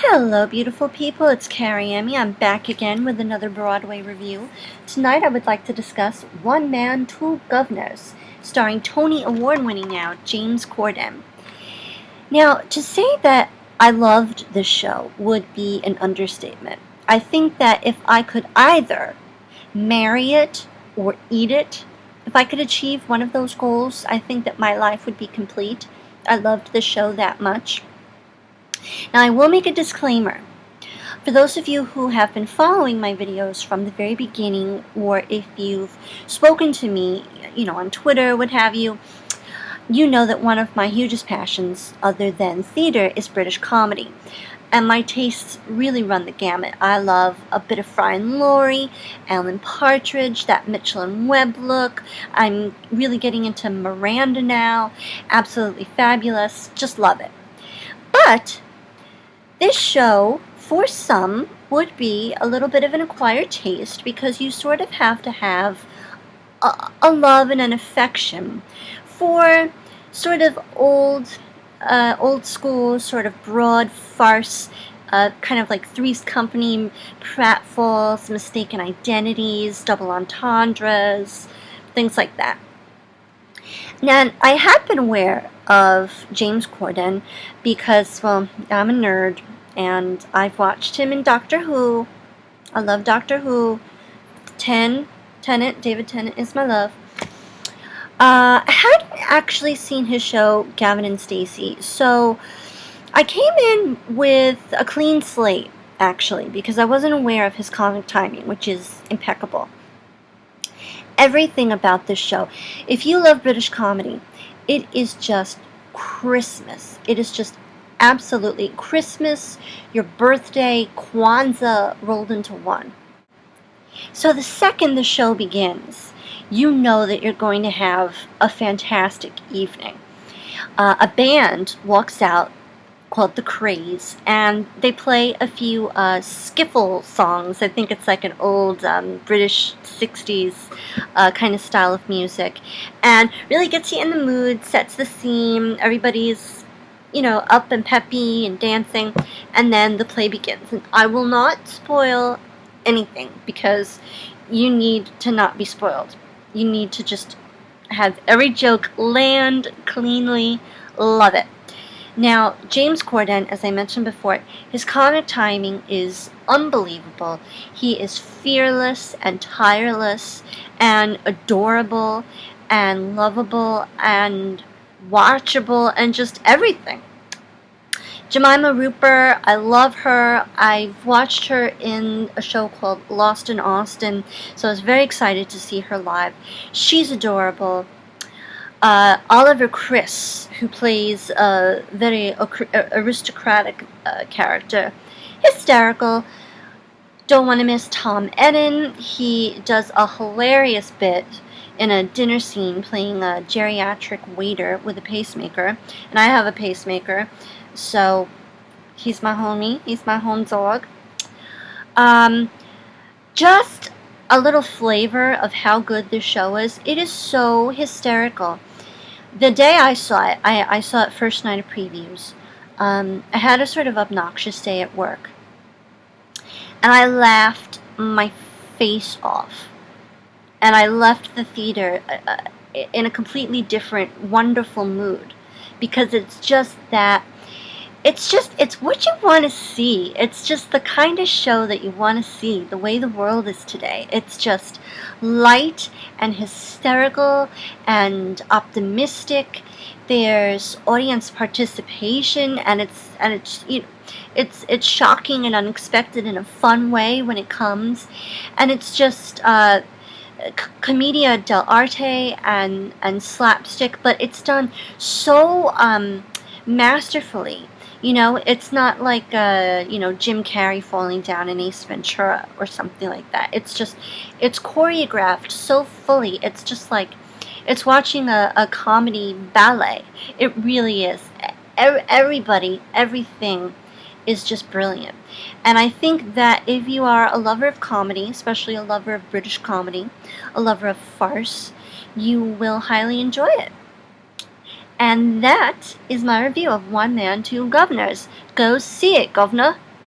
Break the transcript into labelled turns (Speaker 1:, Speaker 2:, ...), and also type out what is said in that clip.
Speaker 1: Hello, beautiful people. It's CarrieEmmy. I'm back again with another Broadway review. Tonight I would like to discuss One Man, Two Guvnors, starring Tony Award-winning now James Corden. Now, to say that I loved this show would be an understatement. I think that if I could either marry it or eat it, if I could achieve one of those goals, I think that my life would be complete. I loved the show that much. Now, I will make a disclaimer. For those of you who have been following my videos from the very beginning, or if you've spoken to me, on Twitter, what have you, you know that one of my hugest passions, other than theater, is British comedy. And my tastes really run the gamut. I love a bit of Fry and Laurie, Alan Partridge, that Mitchell and Webb look. I'm really getting into Miranda now. Absolutely fabulous. Just love it. But this show, for some, would be a little bit of an acquired taste because you sort of have to have a love and an affection for sort of old school, sort of broad farce, kind of like Three's Company, pratfalls, mistaken identities, double entendres, things like that. Now, I had been aware of James Corden because, well, I'm a nerd, and I've watched him in Doctor Who. I love Doctor Who. David Tennant is my love. I hadn't actually seen his show, Gavin and Stacey, so I came in with a clean slate, actually, because I wasn't aware of his comic timing, which is impeccable. Everything about this show, if you love British comedy, it is just Christmas. It is just absolutely Christmas, your birthday, Kwanzaa rolled into one. So the second the show begins, you know that you're going to have a fantastic evening. A band walks out called The Craze, and they play a few skiffle songs. I think it's like an old British 60s kind of style of music, and really gets you in the mood, sets the scene. Everybody's up and peppy and dancing, and then the play begins. And I will not spoil anything because you need to not be spoiled. You need to just have every joke land cleanly. Love it. Now, James Corden, as I mentioned before, his comic timing is unbelievable. He is fearless and tireless and adorable and lovable and watchable and just everything. Jemima Rooper, I love her. I've watched her in a show called Lost in Austin, so I was very excited to see her live. She's adorable. Oliver Chris, who plays a very aristocratic character, hysterical. Don't want to miss Tom Edden. He does a hilarious bit in a dinner scene playing a geriatric waiter with a pacemaker, and I have a pacemaker, so he's my homie. He's my home dog. Just a little flavor of how good this show is. It is so hysterical. The day I saw it, I saw it first night of previews. I had a sort of obnoxious day at work, and I laughed my face off. And I left the theater in a completely different, wonderful mood, because it's just that. It's what you want to see. It's just the kind of show that you want to see, the way the world is today. It's just light and hysterical and optimistic. There's audience participation, and it's shocking and unexpected in a fun way when it comes, and it's just commedia dell'arte and slapstick, but it's done so masterfully. It's not like Jim Carrey falling down in Ace Ventura or something like that. It's choreographed so fully. It's just like it's watching a comedy ballet. It really is. Everybody, everything is just brilliant. And I think that if you are a lover of comedy, especially a lover of British comedy, a lover of farce, you will highly enjoy it. And that is my review of One Man, Two Guvnors. Go see it, governor.